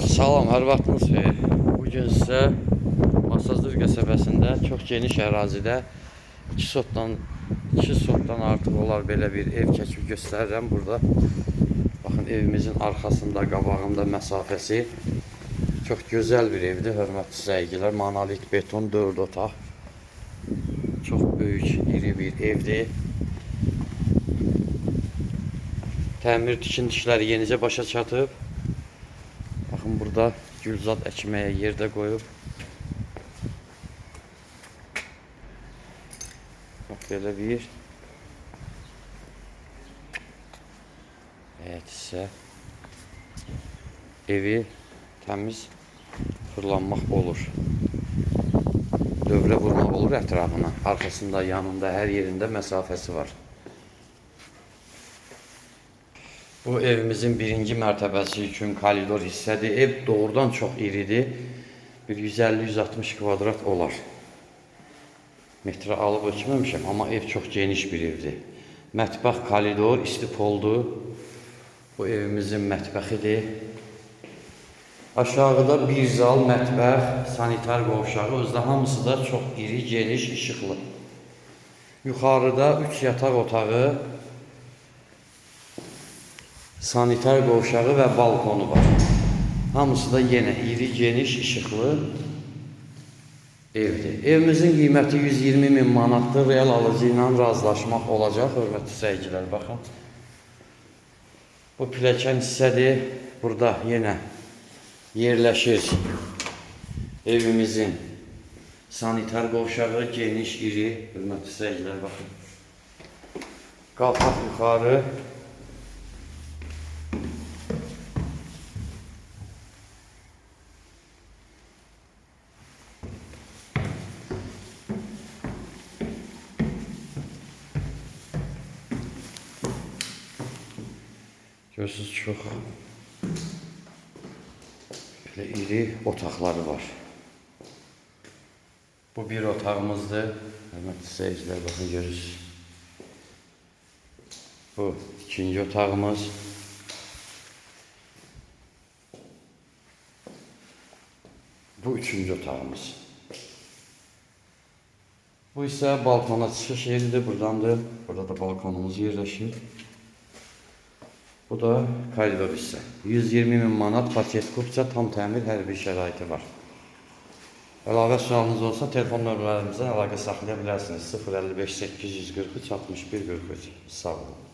Salam, hər vaxtınız xeyir. Bugün sizə Masazır qəsəbəsində çox geniş ərazidə 2 sotdan artıq olar belə bir ev çəkib göstərirəm. Burada baxın, evimizin arxasında, qabağında məsafəsi çox gözəl bir evdir, hörmətli izləyicilər. Monolit beton 4 otaq. Çox böyük, iri bir evdir. Təmir tikinti işləri yenicə başa çatıb. Baxın, burada gülzad əkməyə yerdə qoyub. Bax, belə bir isə evi təmiz fırlanmaq olur. Dövrə vurmaq olur ətrafına. Arxasında, yanında, hər yerində məsafəsi var. Bu evimizin birinci mərtəbəsi üçün koridor hissədir. Ev doğrudan çox iridir. Bir 150-160 kvadrat olar. Metrə alıb ölçməmişəm, amma ev çox geniş bir evdir. Mətbəx, koridor, istifoldur. Bu evimizin mətbəxidir. Aşağıda bir zal, mətbəx, sanitar qovşağı, özdə hamısı da çox iri, geniş, işıqlı. Yuxarıda 3 yataq otağı, sanitar qovşağı və balkonu var. Hamısı da yenə iri, geniş, işıqlı evdir. Evimizin qiyməti 120.000 manatdır. Real alıcı ilə razılaşmaq olacaq. Hörmətli izləyicilər, baxın. Bu pilləkən hissədir. Burada yenə yerləşir evimizin sanitar qovşağı, geniş, iri. Hörmətli izləyicilər, baxın. Qalxaq yuxarı. Görürsünüz, çox belə iri otaqları var. Bu bir otağımızdır. Hörmətli izləyicilər, baxın, görürsünüz. Bu ikinci otağımız. Bu üçüncü otağımız. Bu isə balkona çıxış yeridir, buradandır. Burada da balkonumuz yerləşir. Bu da koridor hissə. 120.000 manat paket kupça, tam təmir, hər bir şəraiti var. Əlavə sualınız olsa telefon nömrələrimizdən əlaqə saxlaya bilərsiniz. 055 843 61 43. Sağ olun.